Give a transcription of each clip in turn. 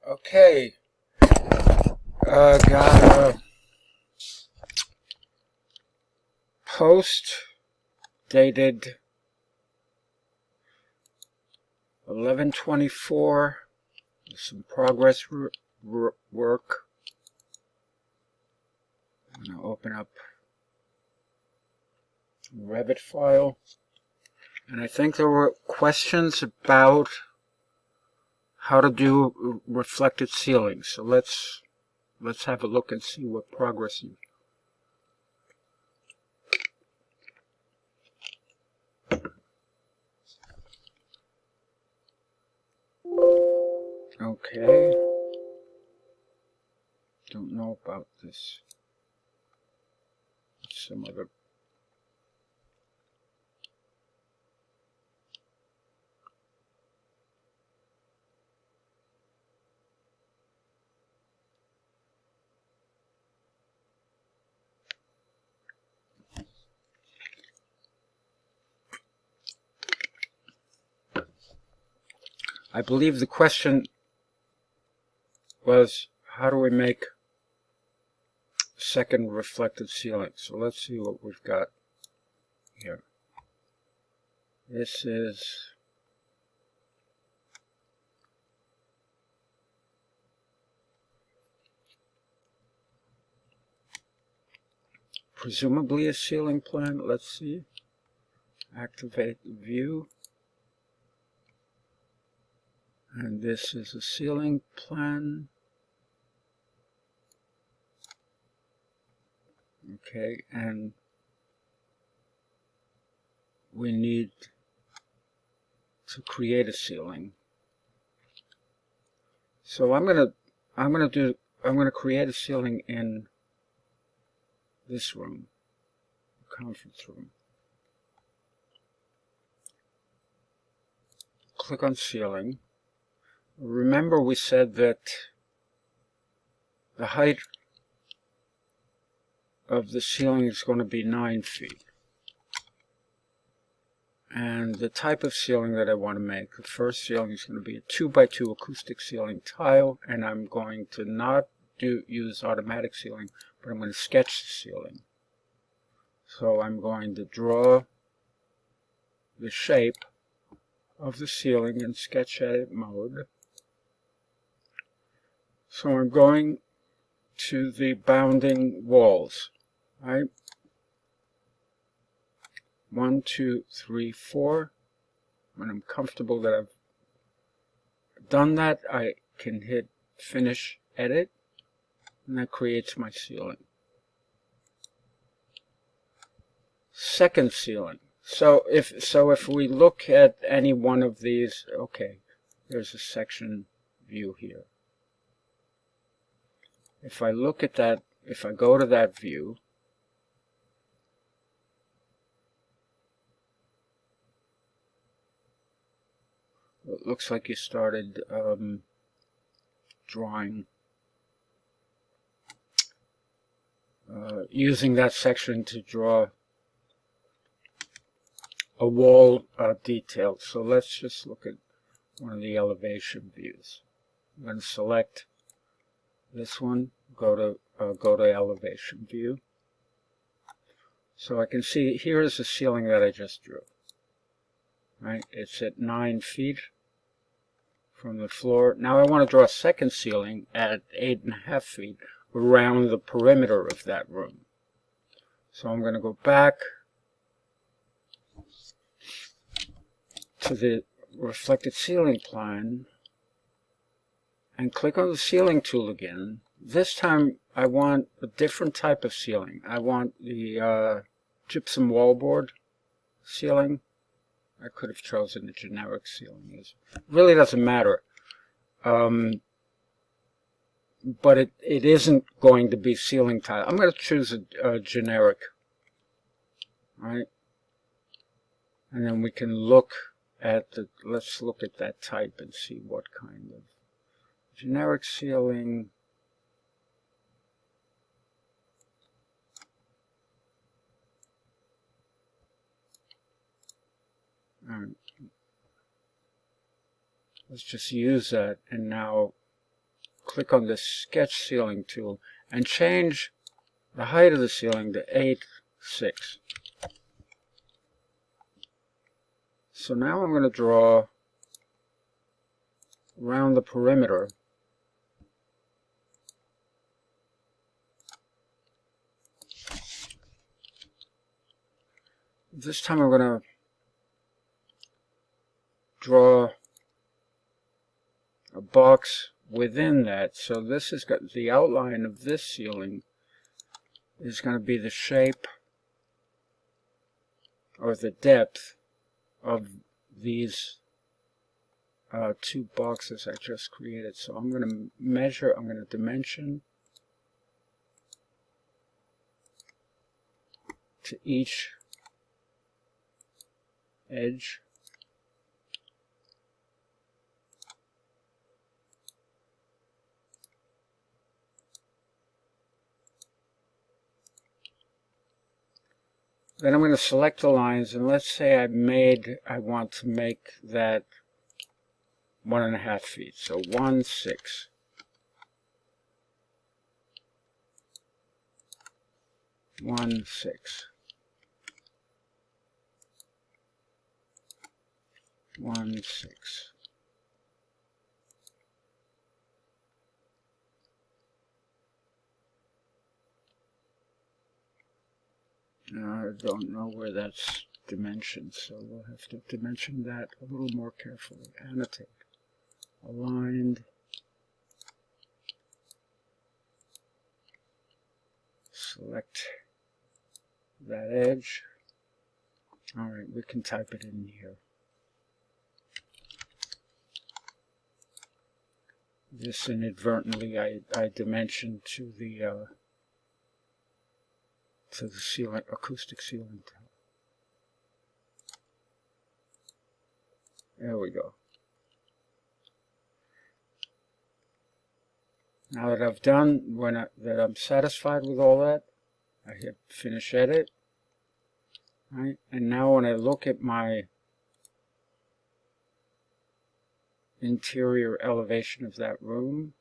Okay, got a post dated 11/24. Some progress work. I'm going to open up a Revit file, and I think there were questions about how to do reflected ceilings. So let's have a look and see what progress you. Okay. Don't know about this. Some other. I believe the question was, how do we make second reflected ceiling? So let's see what we've got here. This is presumably a ceiling plan. Let's see. Activate view. And this is a ceiling plan. Okay, and we need to create a ceiling. So I'm gonna create a ceiling in this room, conference room. Click on ceiling. Remember we said that the height of the ceiling is going to be 9 feet. And the type of ceiling that I want to make, the first ceiling is going to be a 2x2 acoustic ceiling tile, and I'm going to not use automatic ceiling, but I'm going to sketch the ceiling. So I'm going to draw the shape of the ceiling in sketch edit mode. So I'm going to the bounding walls, right? 1, 2, 3, 4. When I'm comfortable that I've done that, I can hit finish edit, and that creates my ceiling. Second ceiling. So if we look at any one of these, okay, there's a section view here. If I look at that, if I go to that view, it looks like you started drawing, using that section to draw a wall detail. So let's just look at one of the elevation views. I'm going to select this one, go to elevation view. So I can see here is the ceiling that I just drew. Right, it's at 9 feet from the floor. Now I want to draw a second ceiling at 8.5 feet around the perimeter of that room. So I'm going to go back to the reflected ceiling plan and click on the ceiling tool again. This time I want a different type of ceiling. I want the gypsum wallboard ceiling. I could have chosen a generic ceiling. It really doesn't matter. But it isn't going to be ceiling tile. I'm going to choose a generic. Right? And then we can look at let's look at that type and see what kind of generic ceiling. Let's just use that, and now click on the sketch ceiling tool and change the height of the ceiling to 8.6. So now I'm going to draw around the perimeter. This time I'm going to draw a box within that. So this has got the outline of this ceiling is going to be the shape or the depth of these two boxes I just created. So I'm going to measure, I'm going to dimension to each edge. Then I'm going to select the lines, and let's say I want to make that 1.5 feet. So 1.6. 1.6. 1.6. I don't know where that's dimensioned, so we'll have to dimension that a little more carefully. Annotate. Aligned. Select that edge. Alright, we can type it in here. This inadvertently I dimensioned to the ceiling, acoustic ceiling tile. There we go. Now that I've done, that I'm satisfied with all that, I hit Finish Edit. Right? And now when I look at my interior elevation of that room,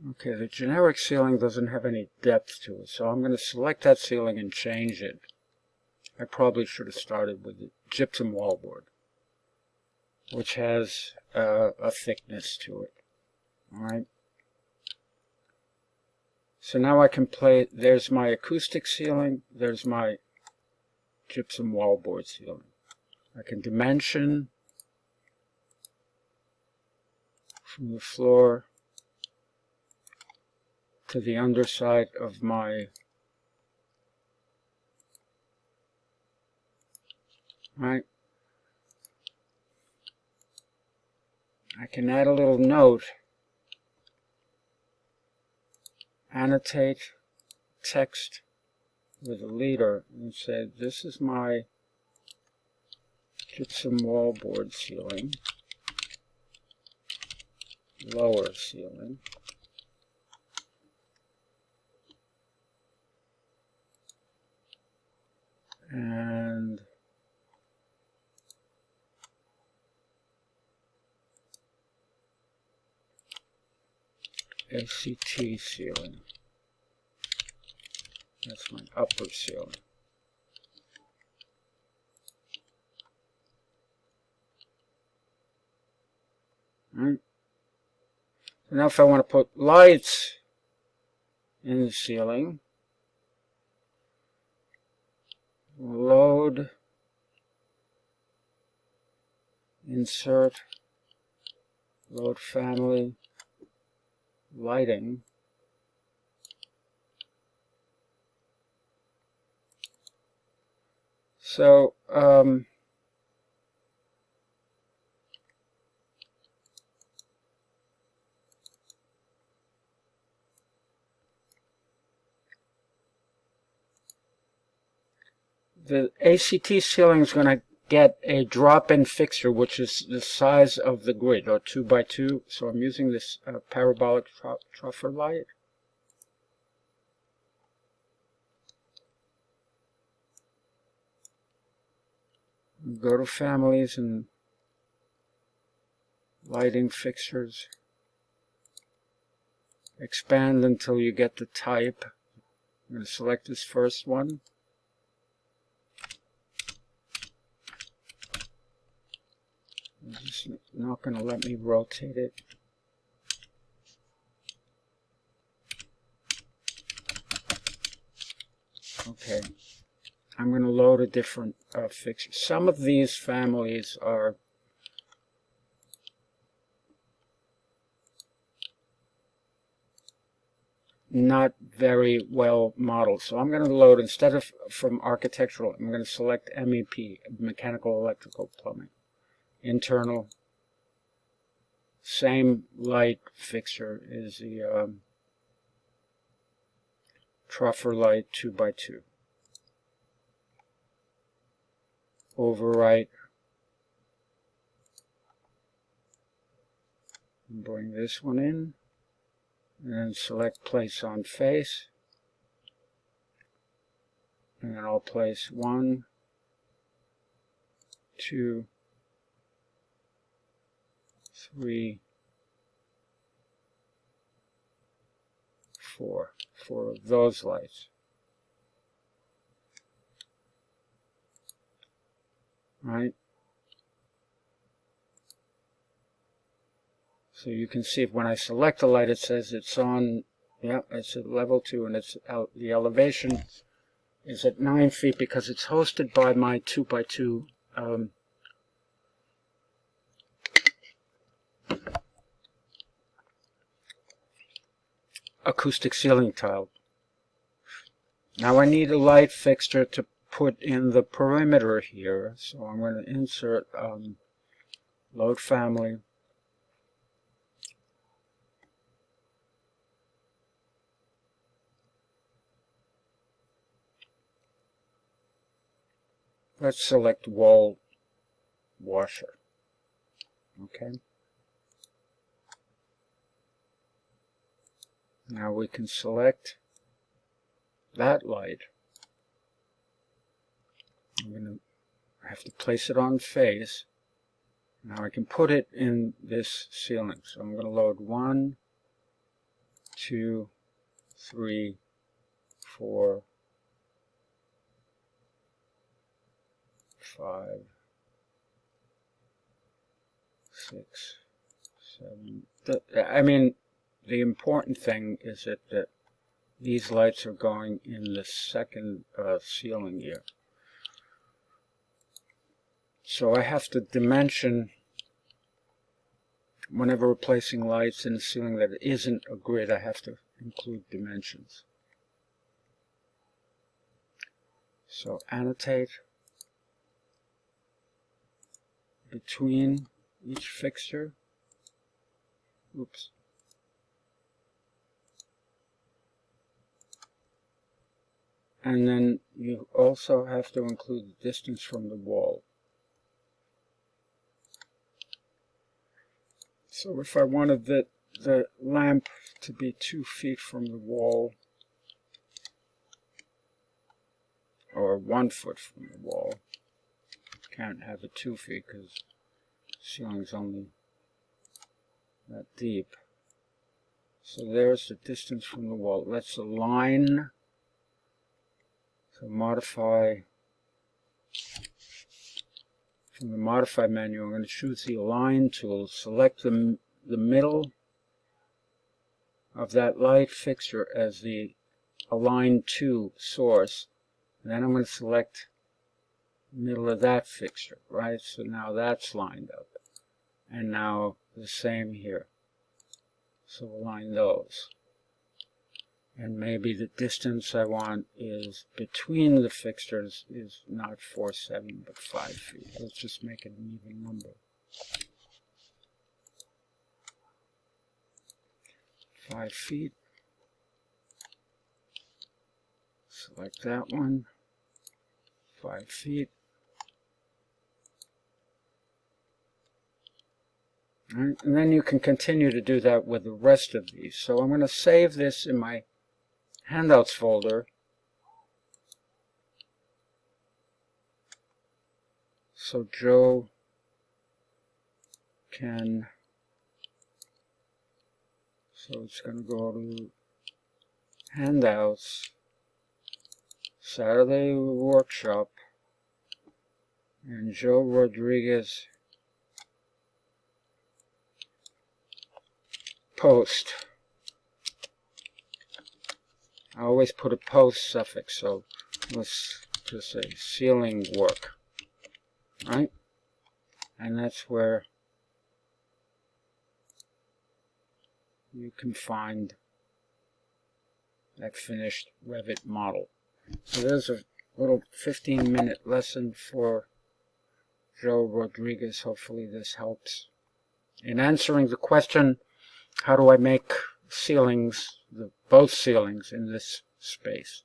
okay, the generic ceiling doesn't have any depth to it, so I'm going to select that ceiling and change it. I probably should have started with the gypsum wallboard, which has a thickness to it. Alright. So now I can play, there's my acoustic ceiling, there's my gypsum wallboard ceiling. I can dimension from the floor to the underside of my right. I can add a little note, annotate text with a leader, and say this is my gypsum wallboard ceiling, lower ceiling. And ACT ceiling. That's my upper ceiling. Right. So now if I want to put lights in the ceiling, load, insert, load family, lighting. So the ACT ceiling is going to get a drop-in fixture, which is the size of the grid, or 2 by 2. So I'm using this parabolic truffer light. Go to families and lighting fixtures. Expand until you get the type. I'm going to select this first one. It's just not going to let me rotate it. Okay. I'm going to load a different fixture. Some of these families are not very well modeled. So I'm going to load, instead of from architectural, I'm going to select MEP, mechanical, electrical, plumbing. Internal, same light fixture is the truffer light 2x2. Overwrite. Bring this one in. And then select place on face. And then I'll place 1, 2, 3, 4 of those lights. Right? So you can see when I select the light, it says it's on, yeah, it's at level 2, and it's the elevation is at 9 feet because it's hosted by my 2x2 acoustic ceiling tile. Now I need a light fixture to put in the perimeter here, so I'm going to insert load family. Let's select wall washer. Okay. Now we can select that light. I'm going to have to place it on face. Now I can put it in this ceiling. So I'm going to load 1, 2, 3, 4, 5, 6, 7. I mean, the important thing is that these lights are going in the second ceiling here. So I have to dimension, whenever we're placing lights in the ceiling that isn't a grid, I have to include dimensions. So annotate between each fixture. Oops. And then you also have to include the distance from the wall. So if I wanted the lamp to be 2 feet from the wall, or 1 foot from the wall, can't have it 2 feet because the ceiling's only that deep. So there's the distance from the wall. Let's align. So modify. From the modify menu, I'm going to choose the align tool, select the middle of that light fixture as the align to source, and then I'm going to select the middle of that fixture, right? So now that's lined up, and now the same here. So align those. And maybe the distance I want is between the fixtures is not 4.7 but 5 feet. Let's just make it an even number. 5 feet. Select that one. 5 feet. All right, and then you can continue to do that with the rest of these. So I'm going to save this in my Handouts folder. So Joe can, so it's going to go to Handouts, Saturday workshop, and J.rodriguez post. I always put a post suffix, so let's just say ceiling work, right? And that's where you can find that finished Revit model. So there's a little 15-minute lesson for J.rodriguez. Hopefully this helps in answering the question, how do I make ceilings, both ceilings in this space?